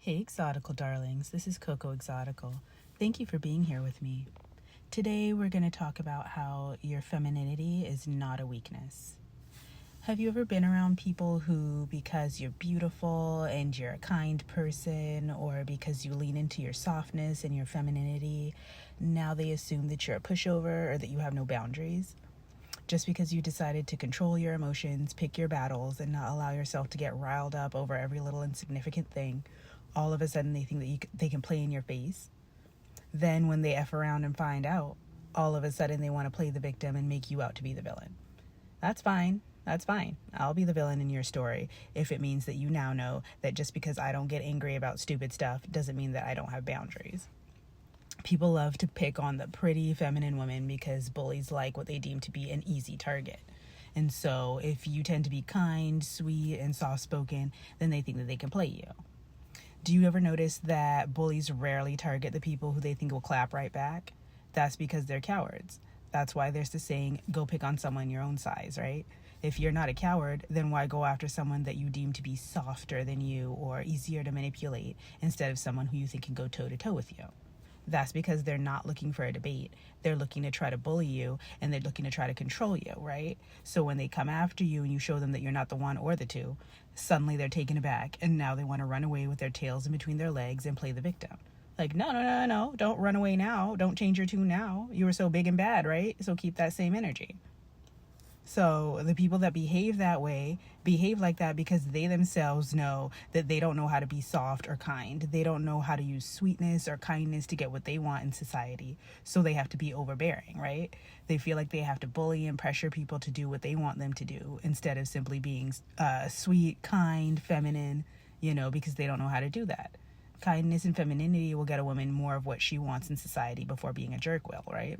Hey Exotical darlings, this is Coco Exotical. Thank you for being here with me. Today we're going to talk about how your femininity is not a weakness. Have you ever been around people who, because you're beautiful and you're a kind person, or because you lean into your softness and your femininity, now they assume that you're a pushover or that you have no boundaries? Just because you decided to control your emotions, pick your battles, and not allow yourself to get riled up over every little insignificant thing, all of a sudden they think that they can play in your face. Then when they F around and find out, all of a sudden they want to play the victim and make you out to be the villain. That's fine. That's fine. I'll be the villain in your story if it means that you now know that just because I don't get angry about stupid stuff doesn't mean that I don't have boundaries. People love to pick on the pretty feminine women because bullies like what they deem to be an easy target. And so if you tend to be kind, sweet, and soft-spoken, then they think that they can play you. Do you ever notice that bullies rarely target the people who they think will clap right back? That's because they're cowards. That's why there's the saying, go pick on someone your own size, right? If you're not a coward, then why go after someone that you deem to be softer than you or easier to manipulate instead of someone who you think can go toe-to-toe with you? That's because they're not looking for a debate. They're looking to try to bully you, and they're looking to try to control you, right? So when they come after you and you show them that you're not the one or the two, suddenly they're taken aback, and now they want to run away with their tails in between their legs and play the victim. Like, no, don't run away now. Don't change your tune now. You were so big and bad, right? So keep that same energy. So the people that behave that way behave like that because they themselves know that they don't know how to be soft or kind. They don't know how to use sweetness or kindness to get what they want in society. So they have to be overbearing, right? They feel like they have to bully and pressure people to do what they want them to do instead of simply being sweet, kind, feminine, because they don't know how to do that. Kindness and femininity will get a woman more of what she wants in society before being a jerk will, right?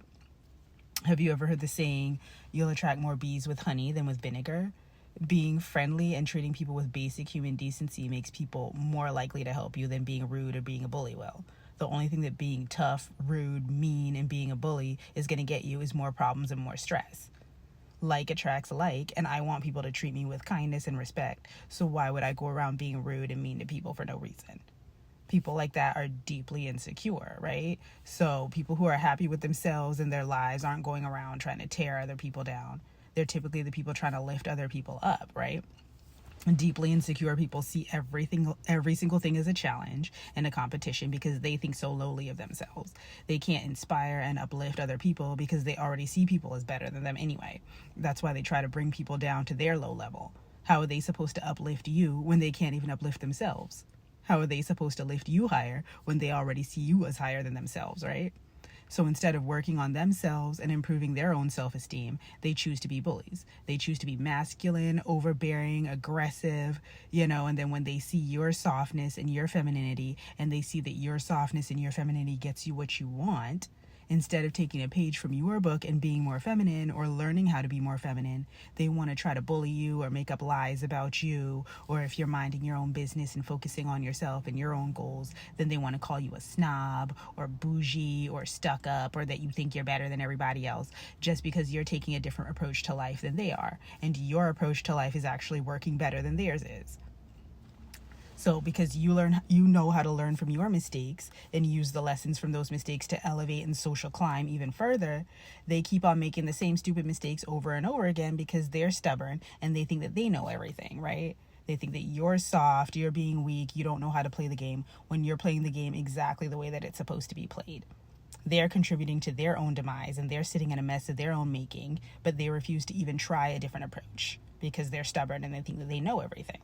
Have you ever heard the saying, you'll attract more bees with honey than with vinegar? Being friendly and treating people with basic human decency makes people more likely to help you than being rude or being a bully will. The only thing that being tough, rude, mean, and being a bully is going to get you is more problems and more stress. Like attracts like, and I want people to treat me with kindness and respect, so why would I go around being rude and mean to people for no reason? People like that are deeply insecure, right? So people who are happy with themselves and their lives aren't going around trying to tear other people down. They're typically the people trying to lift other people up, right? Deeply insecure people see every single thing as a challenge and a competition because they think so lowly of themselves. They can't inspire and uplift other people because they already see people as better than them anyway. That's why they try to bring people down to their low level. How are they supposed to uplift you when they can't even uplift themselves? How are they supposed to lift you higher when they already see you as higher than themselves, right? So instead of working on themselves and improving their own self-esteem, they choose to be bullies. They choose to be masculine, overbearing, aggressive, and then when they see your softness and your femininity, and they see that your softness and your femininity gets you what you want, instead of taking a page from your book and being more feminine or learning how to be more feminine, they want to try to bully you or make up lies about you. Or if you're minding your own business and focusing on yourself and your own goals, then they want to call you a snob or bougie or stuck up, or that you think you're better than everybody else just because you're taking a different approach to life than they are. And your approach to life is actually working better than theirs is. So because you know how to learn from your mistakes and use the lessons from those mistakes to elevate and social climb even further, they keep on making the same stupid mistakes over and over again because they're stubborn and they think that they know everything, right? They think that you're soft, you're being weak, you don't know how to play the game when you're playing the game exactly the way that it's supposed to be played. They're contributing to their own demise and they're sitting in a mess of their own making, but they refuse to even try a different approach because they're stubborn and they think that they know everything.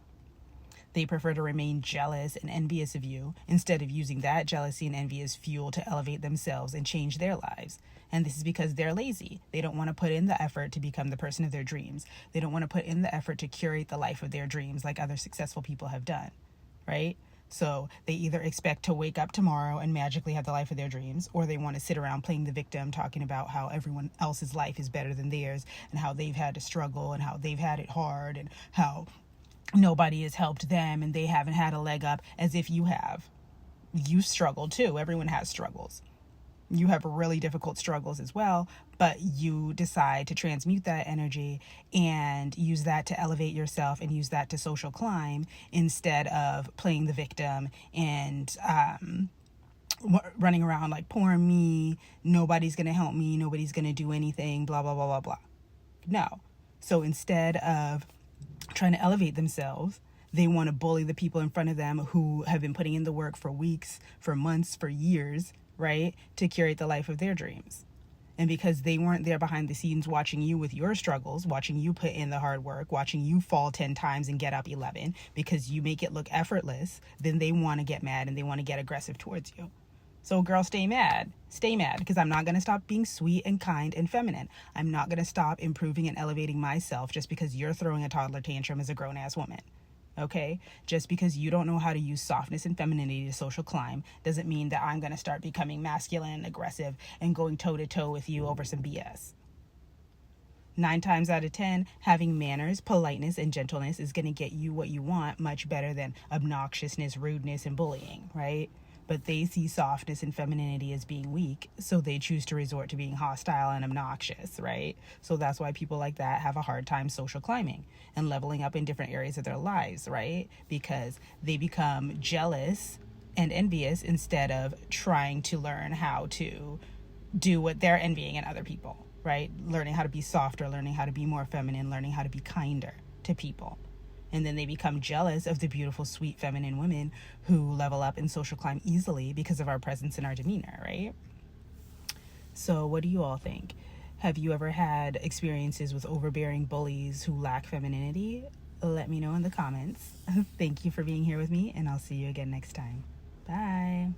They prefer to remain jealous and envious of you instead of using that jealousy and envy as fuel to elevate themselves and change their lives. And this is because they're lazy. They don't want to put in the effort to become the person of their dreams. They don't want to put in the effort to curate the life of their dreams like other successful people have done, right? So they either expect to wake up tomorrow and magically have the life of their dreams, or they want to sit around playing the victim, talking about how everyone else's life is better than theirs and how they've had to struggle and how they've had it hard and how nobody has helped them and they haven't had a leg up, as if you have. You struggle too. Everyone has struggles. You have really difficult struggles as well, but you decide to transmute that energy and use that to elevate yourself and use that to social climb instead of playing the victim and running around like, poor me, nobody's going to help me, nobody's going to do anything, blah, blah, blah, blah, blah. No. So instead of trying to elevate themselves, they want to bully the people in front of them who have been putting in the work for weeks, for months, for years, right, to curate the life of their dreams. And because they weren't there behind the scenes watching you with your struggles, watching you put in the hard work, watching you fall 10 times and get up 11 because you make it look effortless, then they want to get mad and they want to get aggressive towards you. So girl, stay mad, because I'm not going to stop being sweet and kind and feminine. I'm not going to stop improving and elevating myself just because you're throwing a toddler tantrum as a grown-ass woman. Okay? Just because you don't know how to use softness and femininity to social climb doesn't mean that I'm going to start becoming masculine and aggressive and going toe-to-toe with you over some BS. 9 times out of 10, having manners, politeness, and gentleness is going to get you what you want much better than obnoxiousness, rudeness, and bullying, right? But they see softness and femininity as being weak, so they choose to resort to being hostile and obnoxious, right? So that's why people like that have a hard time social climbing and leveling up in different areas of their lives, right? Because they become jealous and envious instead of trying to learn how to do what they're envying in other people, right? Learning how to be softer, learning how to be more feminine, learning how to be kinder to people. And then they become jealous of the beautiful, sweet, feminine women who level up and social climb easily because of our presence and our demeanor, right? So what do you all think? Have you ever had experiences with overbearing bullies who lack femininity? Let me know in the comments. Thank you for being here with me, and I'll see you again next time. Bye.